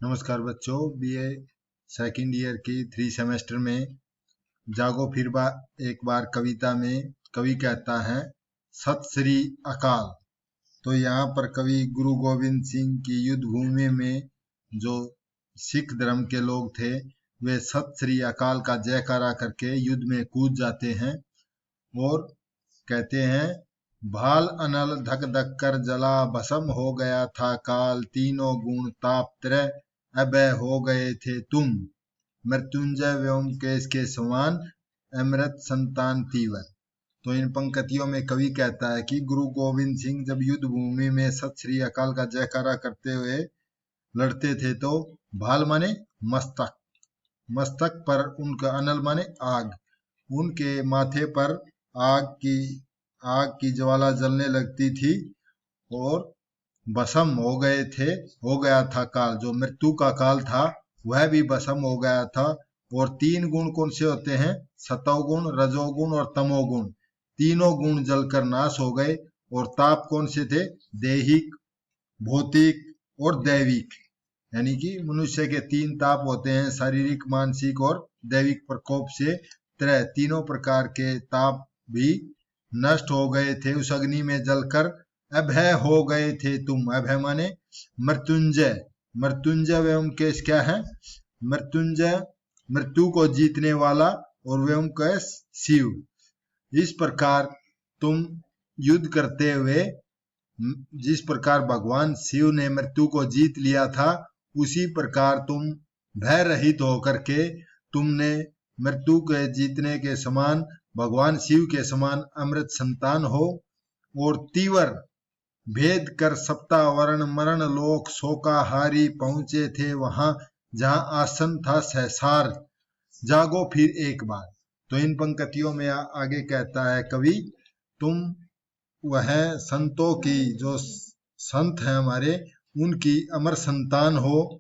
नमस्कार बच्चों, BA second year की 3 सेमेस्टर में जागो फिर एक बार कविता में कवि कहता है सत श्री अकाल। तो यहाँ पर कवि गुरु गोविंद सिंह की युद्ध भूमि में जो सिख धर्म के लोग थे वे सत श्री अकाल का जयकारा करके युद्ध में कूद जाते हैं और कहते हैं भाल अनल धक धक कर जला भस्म हो गया था काल, तीनों गुण ताप त्रय अभय हो गए थे तुम, मृत्युंजय व्योमकेश के समान अमृत संतान तीवर। तो इन पंक्तियों में कवि कहता है कि गुरु गोविंद सिंह जब युद्ध भूमि में सत श्री अकाल का जयकारा करते हुए लड़ते थे तो भाल माने मस्तक, मस्तक पर उनका अनल माने आग, उनके माथे पर आग की ज्वाला जलने लगती थी और भस्म हो गया था काल, जो मृत्यु का काल था वह भी भस्म हो गया था। और 3 गुण कौन से होते हैं? सतोगुण, रजोगुण और तमोगुण। तीनों गुण जलकर नाश हो गए। और ताप कौन से थे? दैहिक, भौतिक और दैविक, यानी कि मनुष्य के 3 ताप होते हैं, शारीरिक, मानसिक और दैविक प्रकोप से त्रय, तीनों प्रकार के ताप भी नष्ट हो गए थे उस अग्नि में जलकर अभय हो गए थे तुम। अभय माने मृत्युंजय, मृत्युंजय व्योमकेश क्या है? मृत्युंजय मृत्यु को जीतने वाला और व्योमकेश शिव। इस प्रकार तुम युद्ध करते हुए जिस प्रकार भगवान शिव ने मृत्यु को जीत लिया था उसी प्रकार तुम भय रहित होकर के तुमने मृत्यु के जीतने के समान भगवान शिव के समान अमृत संतान हो। और तीवर भेद कर सप्तावरण मरण लोक शोकाहारी पहुंचे थे वहां जहां आसन था सहसार, जागो फिर एक बार। तो इन पंक्तियों में आगे कहता है कवि तुम वह संतों की, जो संत हैं हमारे, उनकी अमर संतान हो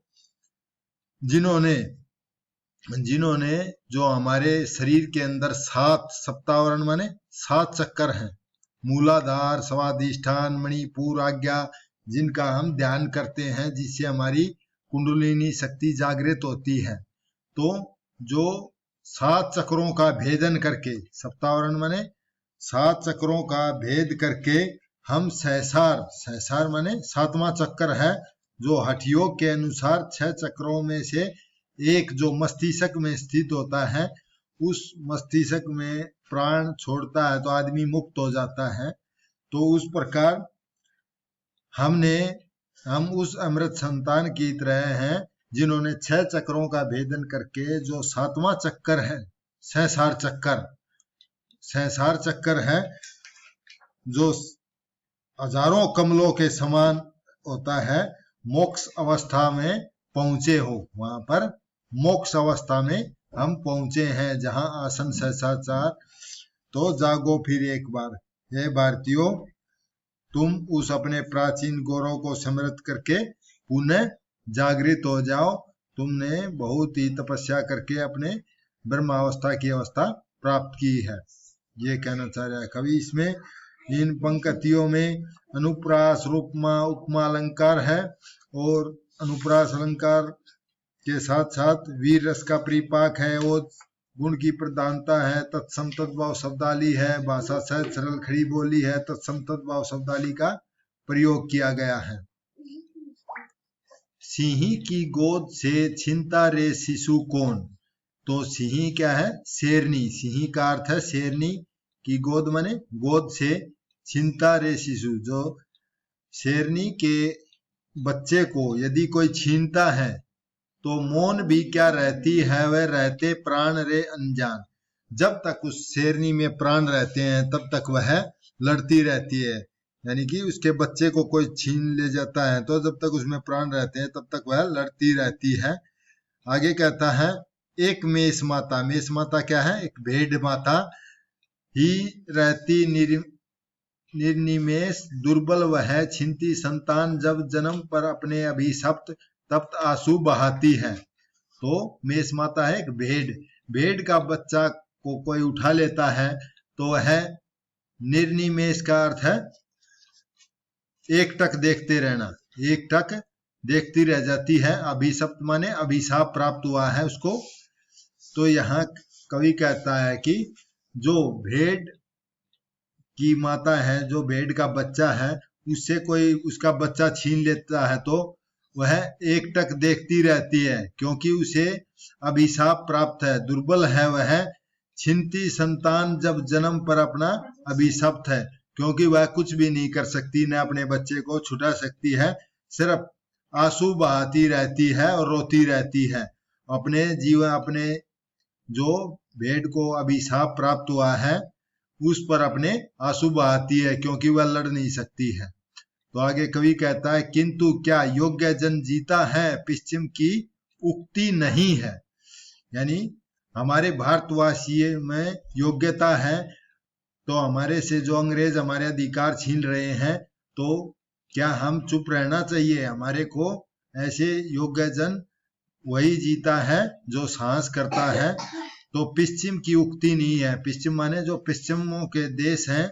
जिन्होंने जो हमारे शरीर के अंदर 7 सप्तावरण माने 7 चक्कर हैं, मूलाधार, स्वादिष्ठान, मणिपुर, आज्ञा, जिनका हम ध्यान करते हैं जिससे हमारी कुंडलिनी शक्ति जागृत होती है। तो जो 7 चक्रों का भेदन करके, सप्तावरण माने 7 चक्रों का भेद करके हम सहसार माने 7वां चक्र है, जो हठ योग के अनुसार 6 चक्रों में से एक जो मस्तिष्क में स्थित होता है, उस मस्तिष्क में प्राण छोड़ता है तो आदमी मुक्त हो जाता है। तो उस प्रकार हम उस अमृत संतान की तरह हैं जिन्होंने 6 चक्रों का भेदन करके जो 7वां चक्कर है, सहसार चक्कर है, जो हजारों कमलों के समान होता है, मोक्ष अवस्था में पहुंचे हो। वहां पर मोक्ष अवस्था में हम पहुंचे हैं जहां आसन सहसाचार। तो जागो फिर एक बार, हे भारतीयों, तुम उस अपने प्राचीन गौरव को स्मृत करके पुनः जागृत हो जाओ। तुमने बहुत ही तपस्या करके अपने ब्रह्मावस्था की अवस्था प्राप्त की है, ये कहना चाह रहा है कवि। इसमें इन पंक्तियों में अनुप्रास, रूपमा, उपमा अलंकार है और अनुप्रास अलंकार के साथ साथ वीर रस का परिपाक है, वो गुण की प्रधानता है, तत्सम तद्भाव शब्दाली है, भाषा सहज सरल खड़ी बोली है, तत्सम तद्भाव शब्दाली का प्रयोग किया गया है। सिंही की गोद से छिनता रे शिशु कौन? तो सिंही क्या है? शेरनी। सिंही का अर्थ है शेरनी, की गोद माने गोद से, छिनता रे शिशु, जो शेरनी के बच्चे को यदि कोई छीनता है तो मौन भी क्या रहती है, वह रहते प्राण रे अनजान। जब तक उस शेरनी में प्राण रहते हैं तब तक वह लड़ती रहती है, यानी कि उसके बच्चे को कोई छीन ले जाता है तो जब तक उसमें प्राण रहते हैं तब तक वह लड़ती रहती है। आगे कहता है एक मेष माता। मेष माता क्या है? एक भेड़ माता ही रहती निर्निमेष, दुर्बल वह छिनती संतान, जब जन्म पर अपने अभिशप्त तप्त आंसू बहाती है। तो मेष माता है एक भेड़ का बच्चा को कोई उठा लेता है तो वह निर्निमेष का अर्थ है एक टक देखते रहना, एक टक देखती रह जाती है। अभिशप्त माने अभिशाप प्राप्त हुआ है उसको। तो यहाँ कवि कहता है कि जो भेड़ की माता है, जो भेड़ का बच्चा है, उससे कोई उसका बच्चा छीन लेता है तो वह एकटक देखती रहती है, क्योंकि उसे अभिशाप प्राप्त है, दुर्बल है वह। छिनती संतान जब जन्म पर अपना अभिशप्त है, क्योंकि वह कुछ भी नहीं कर सकती, न अपने बच्चे को छुटा सकती है, सिर्फ आंसू बहाती रहती है और रोती रहती है। अपने जीवन, अपने जो भेड़ को अभिशाप प्राप्त हुआ है उस पर अपने आंसू बहाती है, क्योंकि वह लड़ नहीं सकती है। तो आगे कवि कहता है, किंतु क्या योग्य जन जीता है, पश्चिम की उक्ति नहीं है। यानी हमारे भारतवासी में योग्यता है, तो हमारे से जो अंग्रेज हमारे अधिकार छीन रहे हैं, तो क्या हम चुप रहना चाहिए? हमारे को ऐसे योग्य जन वही जीता है जो साहस करता है। तो पश्चिम की उक्ति नहीं है। पश्चिम माने जो पश्चिमों के देश हैं,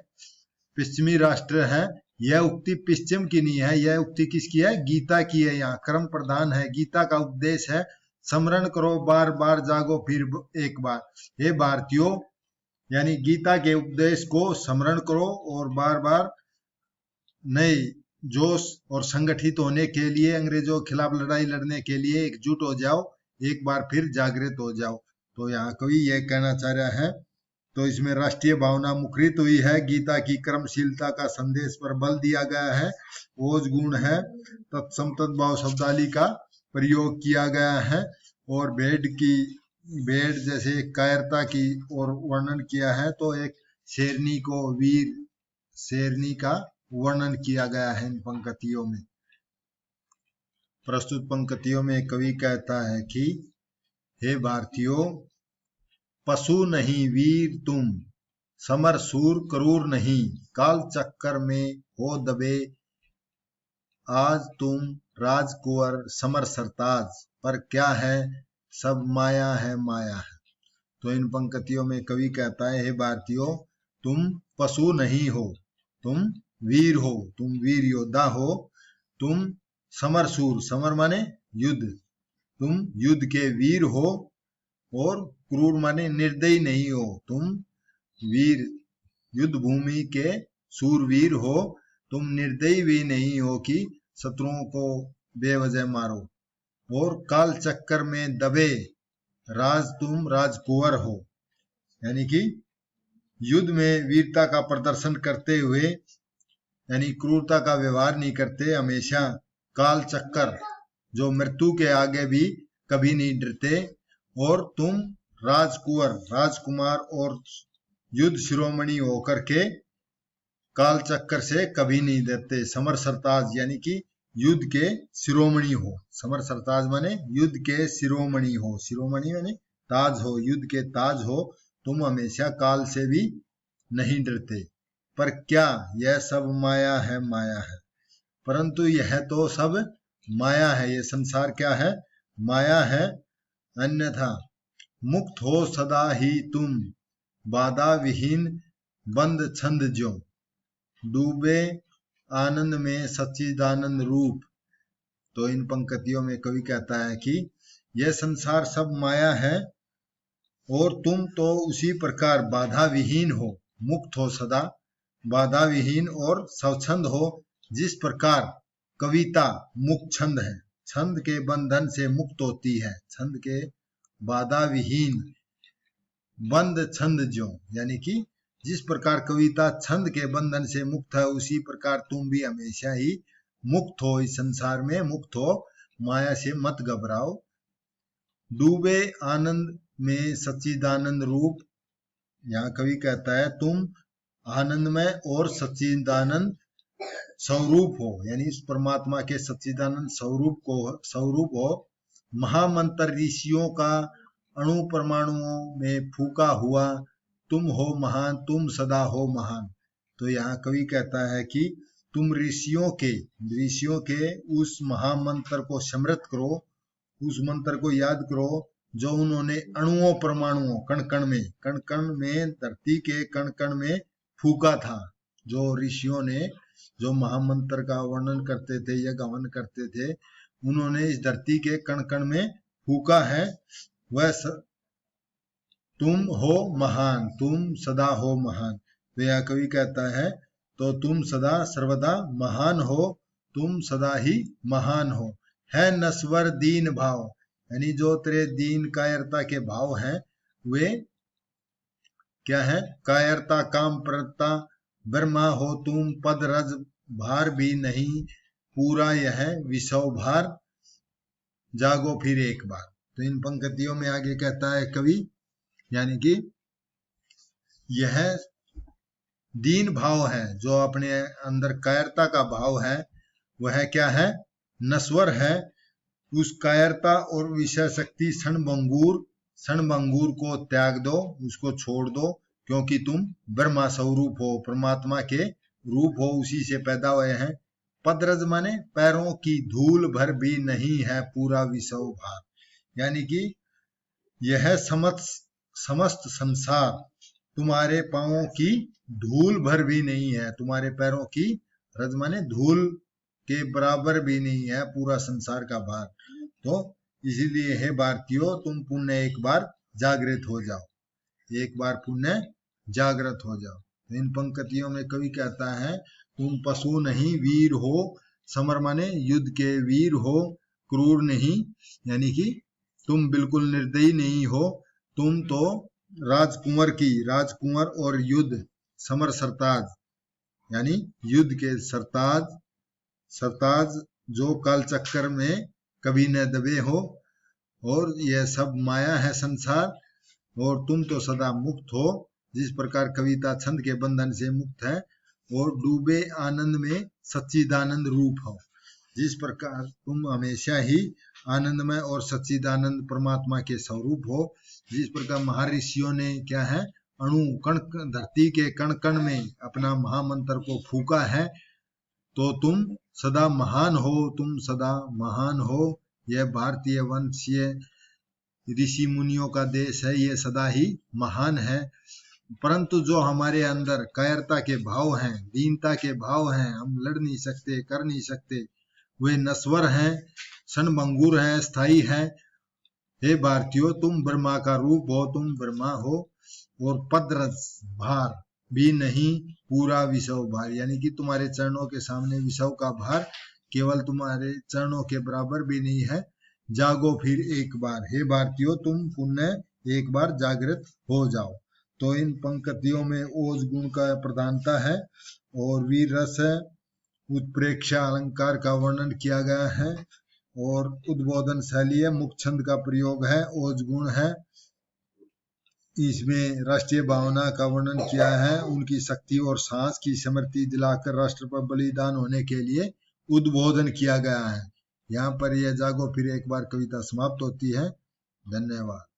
पश्चिमी राष्ट्र हैं, यह उक्ति पश्चिम की नहीं है, यह उक्ति किसकी है? गीता की है। यहाँ क्रम प्रधान है, गीता का उपदेश है, स्मरण करो बार बार, जागो फिर एक बार। हे भारतीयों, यानी गीता के उपदेश को स्मरण करो और बार बार नए जोश और संगठित होने के लिए, अंग्रेजों के खिलाफ लड़ाई लड़ने के लिए एकजुट हो जाओ, एक बार फिर जागृत हो जाओ। तो यहाँ कवि यह कहना चाह रहा है। तो इसमें राष्ट्रीय भावना मुखरित हुई है, गीता की कर्मशीलता का संदेश पर बल दिया गया है, ओज गुण है, तत्सम तद्भाव शब्दावली का प्रयोग किया गया है, और भेड़ जैसे कायरता की और वर्णन किया है। तो एक शेरनी को, वीर शेरनी का वर्णन किया गया है इन पंक्तियों में। प्रस्तुत पंक्तियों में कवि कहता है कि हे भारतीयों, पशु नहीं वीर तुम, समर सूर क्रूर नहीं, काल चक्कर में हो दबे, आज तुम राजकुंवर समर सरताज, पर क्या है सब माया है, माया है। तो इन पंक्तियों में कवि कहता है, हे भारतीयों, तुम पशु नहीं हो, तुम वीर हो, तुम वीर योद्धा हो, तुम समर सूर, समर माने युद्ध, तुम युद्ध के वीर हो, और क्रूर माने निर्दयी नहीं हो, तुम वीर युद्ध भूमि के सूरवीर हो, तुम निर्दयी भी नहीं हो कि शत्रुओं को बेवजह मारो, और काल चक्कर में दबे तुम राजकुंवर हो। यानी कि युद्ध में वीरता का प्रदर्शन करते हुए, यानी क्रूरता का व्यवहार नहीं करते, हमेशा काल चक्कर जो मृत्यु के आगे भी कभी नहीं डरते, और तुम राजकुंवर राजकुमार और युद्ध शिरोमणि होकर के काल चक्कर से कभी नहीं डरते। समर सरताज यानी कि युद्ध के शिरोमणि हो, समर सरताज माने युद्ध के शिरोमणि हो, शिरोमणि माने ताज हो, युद्ध के ताज हो, तुम हमेशा काल से भी नहीं डरते। पर क्या यह सब माया है, माया है, परंतु यह तो सब माया है, ये संसार क्या है? माया है। अन्यथा मुक्त हो सदा ही तुम, बाधा विहीन बंद छंद ज्यों, डूबे आनंद में सच्चिदानंद रूप। तो इन पंक्तियों में कवि कहता है कि यह संसार सब माया है, और तुम तो उसी प्रकार बाधा विहीन हो, मुक्त हो सदा, बाधा विहीन और स्वच्छंद हो, जिस प्रकार कविता मुक्त छंद है, छंद के बंधन से मुक्त होती है, छंद के बाधा विहीन बंद छंद ज्यों, यानी कि जिस प्रकार कविता छंद के बंधन से मुक्त है, उसी प्रकार तुम भी हमेशा ही मुक्त हो, इस संसार में मुक्त हो, माया से मत घबराओ। डूबे आनंद में सच्चिदानंद रूप, यहाँ कवि कहता है तुम आनंदमय और सच्चिदानंद स्वरूप हो, यानी इस परमात्मा के सच्चिदानंद स्वरूप हो। महामंत्र ऋषियों का अणु परमाणुओं में फूका हुआ तुम हो महान, तुम सदा हो महान। तो यहाँ कवि कहता है कि तुम ऋषियों के उस महामंत्र को स्मृत करो, उस मंत्र को याद करो जो उन्होंने अणुओं परमाणुओं कण कण में धरती के कण कण में फूका था। जो ऋषियों ने जो महामंत्र का वर्णन करते थे या गमन करते थे, उन्होंने इस धरती के कण कण में फूका है, वह तुम हो महान, तुम सदा हो महान। तो यह कवि कहता है तो तुम सदा सर्वदा महान हो, तुम सदा ही महान हो। है नश्वर दीन भाव, यानी जो तेरे दीन कायरता के भाव हैं वे क्या है? कायरता काम प्रता ब्रह्मा हो तुम, पद रज भार भी नहीं, पूरा यह विषव भार, जागो फिर एक बार। तो इन पंक्तियों में आगे कहता है कवि, यानी कि यह दीन भाव है, जो अपने अंदर कायरता का भाव है, वह क्या है? नश्वर है। उस कायरता और विषय शक्ति क्षणभंगुर को त्याग दो, उसको छोड़ दो, क्योंकि तुम ब्रह्मा स्वरूप हो, परमात्मा के रूप हो, उसी से पैदा हुए हैं। पदरज माने पैरों की धूल भर भी नहीं है पूरा विषव भार, यानी कि यह समस्त संसार तुम्हारे पांवों की धूल भर भी नहीं है, तुम्हारे पैरों की रज माने धूल के बराबर भी नहीं है पूरा संसार का भार। तो इसीलिए हे भारतीयों, तुम पुण्य एक बार जागृत हो जाओ, एक बार पुण्य जागृत हो जाओ। तो इन पंक्तियों में कवि कहता है तुम पशु नहीं वीर हो, समर माने युद्ध के वीर हो, क्रूर नहीं, यानी कि तुम बिल्कुल निर्दयी नहीं हो, तुम तो राजकुंवर और युद्ध समर सरताज, यानी युद्ध के सरताज जो काल चक्कर में कभी न दबे हो, और यह सब माया है संसार, और तुम तो सदा मुक्त हो, जिस प्रकार कविता छंद के बंधन से मुक्त है, और डूबे आनंद में सच्चिदानंद रूप हो। जिस प्रकार तुम हमेशा ही आनंदमय और सच्चिदानंद परमात्मा के स्वरूप हो, जिस प्रकार महर्षियों ने क्या है? अणु कण, धरती के कण कण में अपना महामंत्र को फूका है, तो तुम सदा महान हो, तुम सदा महान हो। यह भारतीय वंशीय ऋषि मुनियों का देश है, ये सदा ही महान है। परंतु जो हमारे अंदर कायरता के भाव हैं, दीनता के भाव हैं, हम लड़ नहीं सकते, कर नहीं सकते, वे नश्वर हैं, क्षणभंगुर हैं, स्थायी हैं। हे भारतीयों, तुम ब्रह्मा का रूप हो, तुम ब्रह्मा हो, और पदरज भार भी नहीं पूरा विषव भार, यानी कि तुम्हारे चरणों के सामने विषव का भार केवल तुम्हारे चरणों के बराबर भी नहीं है। जागो फिर एक बार, हे भारतीयों, तुम पुण्य एक बार जागृत हो जाओ। तो इन पंक्तियों में ओज गुण का प्रधानता है, और वीर रस है, उत्प्रेक्षा अलंकार का वर्णन किया गया है, और उद्बोधन शैली है, मुख छंद का प्रयोग है, ओज गुण है, इसमें राष्ट्रीय भावना का वर्णन किया है, उनकी शक्ति और साहस की स्मृति दिलाकर राष्ट्र पर बलिदान होने के लिए उद्बोधन किया गया है। यहाँ पर यह जागो फिर एक बार कविता समाप्त होती है। धन्यवाद।